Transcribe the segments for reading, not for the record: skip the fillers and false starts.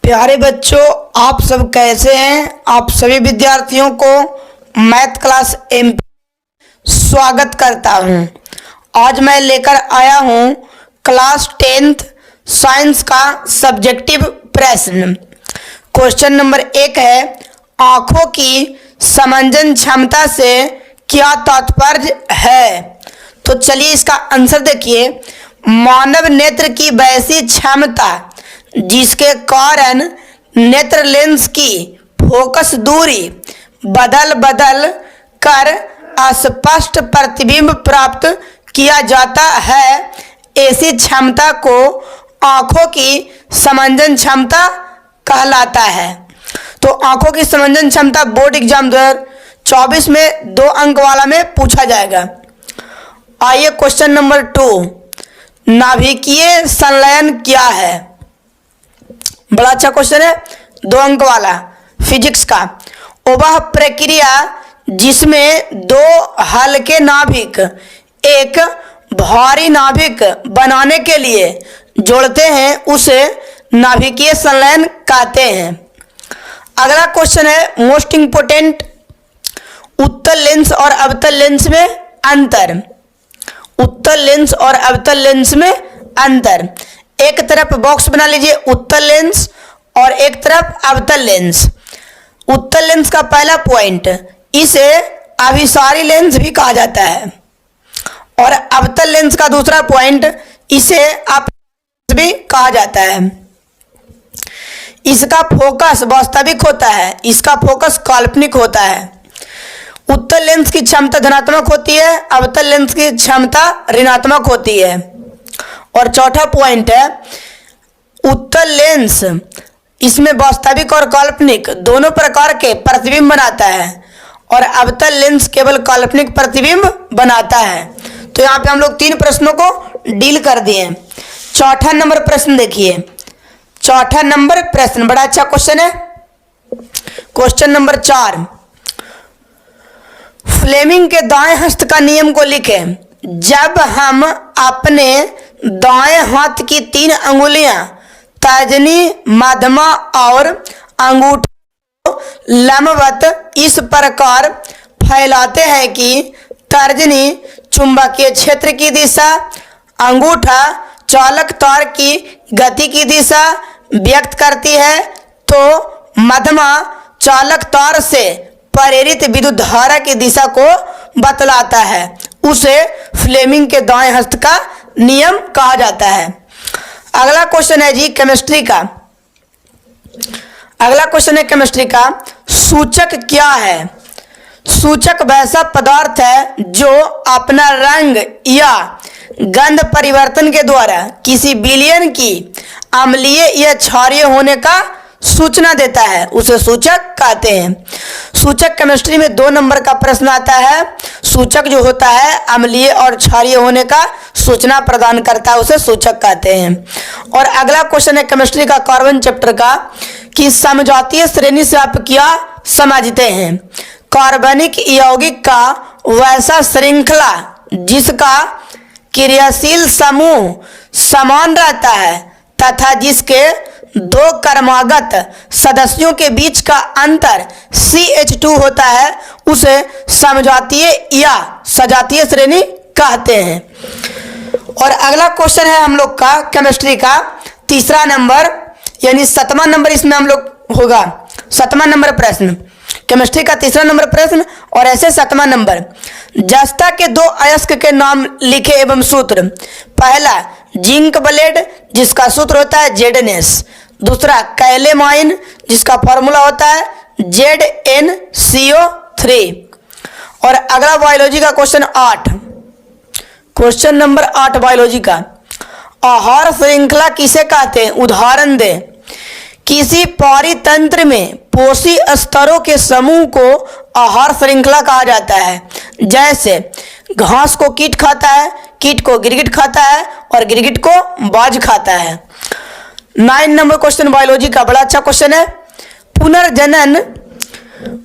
प्यारे बच्चों, आप सब कैसे हैं। आप सभी विद्यार्थियों को मैथ क्लास एमपी स्वागत करता हूं। आज मैं लेकर आया हूं क्लास 10th साइंस का सब्जेक्टिव प्रश्न। क्वेश्चन नंबर 1 है, आंखों की समंजन क्षमता से क्या तात्पर्य है। तो चलिए इसका आंसर देखिए। मानव नेत्र की वैसी क्षमता जिसके कारण नेत्र लेंस की फोकस दूरी बदल बदल कर स्पष्ट प्रतिबिंब प्राप्त किया जाता है, ऐसी क्षमता को आंखों की समंजन क्षमता कहलाता है। तो आंखों की समंजन क्षमता बोर्ड एग्जाम 2024 में 2 अंक वाला में पूछा जाएगा। आइए क्वेश्चन नंबर 2, नाभिकीय संलयन क्या है। बड़ा अच्छा क्वेश्चन है, 2 अंक वाला फिजिक्स का। वह प्रक्रिया जिसमें 2 हल्के नाभिक एक भारी नाभिक बनाने के लिए जोड़ते हैं उसे नाभिकीय संलयन कहते हैं। अगला क्वेश्चन है, मोस्ट इंपोर्टेंट, उत्तल लेंस और अवतल लेंस में अंतर। उत्तल लेंस और अवतल लेंस में अंतर। एक तरफ बॉक्स बना लीजिए उत्तल लेंस और एक तरफ अवतल लेंस। उत्तल लेंस का पहला पॉइंट, इसे अभिसारी लेंस भी कहा जाता है। और अवतल लेंस का दूसरा पॉइंट, इसे अपवर्तक भी कहा जाता है। इसका फोकस वास्तविक होता है, इसका फोकस काल्पनिक होता है। उत्तल लेंस की क्षमता धनात्मक होती है, अवतल लेंस की क्षमता ऋणात्मक होती है। और चौथा पॉइंट है, उत्तल लेंस इसमें वास्तविक और काल्पनिक दोनों प्रकार के प्रतिबिंब बनाता है और अवतल लेंस केवल काल्पनिक प्रतिबिंब बनाता है। तो यहाँ पे हम लोग 3 प्रश्नों को डील कर दिए। चौथा नंबर प्रश्न देखिए। चौथा नंबर प्रश्न बड़ा अच्छा क्वेश्चन है। क्वेश्चन नंबर 4, फ्लेमिंग के दाएं हस्त का नियम को लिखें। जब हम अपने दाएं हाथ की 3 अंगुलियां तर्जनी, मध्यमा और अंगूठा को लंबवत इस प्रकार फैलाते हैं कि तर्जनी चुंबकीय क्षेत्र की दिशा, अंगूठा चालक तार की गति की दिशा व्यक्त करती है, तो मध्यमा चालक तार से प्रेरित विद्युत धारा की दिशा को बतलाता है। उसे फ्लेमिंग के दाएं हस्त का नियम कहा जाता है। अगला क्वेश्चन है जी केमिस्ट्री का। अगला क्वेश्चन है केमिस्ट्री का, सूचक क्या है। सूचक वैसा पदार्थ है जो अपना रंग या गंध परिवर्तन के द्वारा किसी विलयन की अम्लीय या क्षारीय होने का सूचना देता है, उसे सूचक कहते हैं। सूचक केमिस्ट्री में 2 नंबर का प्रश्न आता है। सूचक जो होता है अम्लीय और क्षारीय होने का सूचना प्रदान करता है, उसे सूचक कहते हैं। और अगला क्वेश्चन है केमिस्ट्री का कार्बन चैप्टर का, कि समजातीय श्रेणी से आप क्या समझते हैं। कार्बनिक यौगिक का वैसा श्रृंखला जिसका क्रियाशील समूह समान रहता है तथा जिसके 2 क्रमागत सदस्यों के बीच का अंतर CH2 होता है, उसे समजातीय या सजातीय श्रेणी कहते हैं। और अगला क्वेश्चन है हम लोग का केमिस्ट्री का तीसरा नंबर, यानी 7वां नंबर इसमें हम लोग होगा। 7वां नंबर प्रश्न, केमिस्ट्री का तीसरा नंबर प्रश्न और ऐसे 7वां नंबर, जस्ता के 2 अयस्क के नाम लिखे एवं सूत्र। पहला जिंक ब्लेड जिसका सूत्र होता है ZnS। दूसरा कैलेमाइन जिसका फॉर्मूला होता है ZnCO3। और अगला बायोलॉजी का क्वेश्चन 8, क्वेश्चन नंबर 8 बायोलॉजी का, आहार श्रृंखला किसे कहते हैं, उदाहरण दे। किसी पारितंत्र में पोषी स्तरों के समूह को आहार श्रृंखला कहा जाता है। जैसे घास को कीट खाता है, कीट को गिरगिट खाता है और गिरगिट को बाज खाता है। 9 नंबर क्वेश्चन बायोलॉजी का बड़ा अच्छा क्वेश्चन है, पुनर्जनन।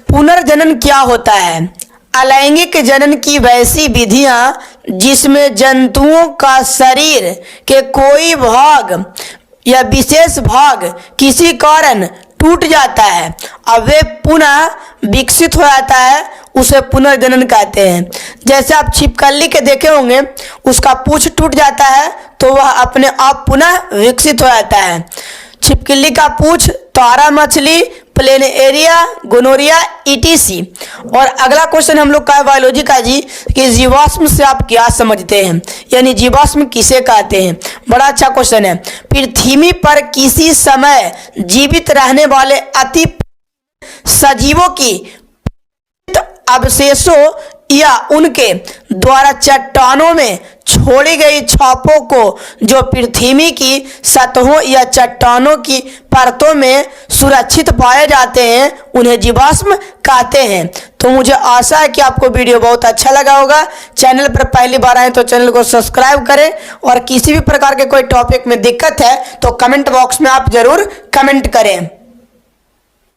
पुनर्जनन क्या होता है। अलैंगिक जनन की वैसी विधियां जिसमें जंतुओं का शरीर के कोई भाग या विशेष भाग किसी कारण टूट जाता है और वे पुनः विकसित हो जाता है, उसे पुनर्जनन कहते हैं। जैसे आप छिपकली के देखे होंगे, उसका पूंछ टूट जाता है तो वह अपने आप पुनः विकसित हो जाता है। छिपकली का पूंछ, तारा मछली, प्लेन एरिया, गोनोरिया, ईटीसी। और अगला क्वेश्चन हम लोग का है बायोलॉजी का जी कि जीवाश्म से आप क्या समझते हैं, यानी जीवाश्म किसे कहते हैं। बड़ा अच्छा क्वेश्चन है। पृथ्वी पर किसी समय जीवित रहने वाले अति सजीवों की अवशेषों या उनके द्वारा चट्टानों में छोड़ी गई छापों को जो पृथ्वी की सतहों या चट्टानों की परतों में सुरक्षित पाए जाते हैं, उन्हें जीवाश्म कहते हैं। तो मुझे आशा है कि आपको वीडियो बहुत अच्छा लगा होगा। चैनल पर पहली बार आए तो चैनल को सब्सक्राइब करें और किसी भी प्रकार के कोई टॉपिक में दिक्कत है तो कमेंट बॉक्स में आप जरूर कमेंट करें।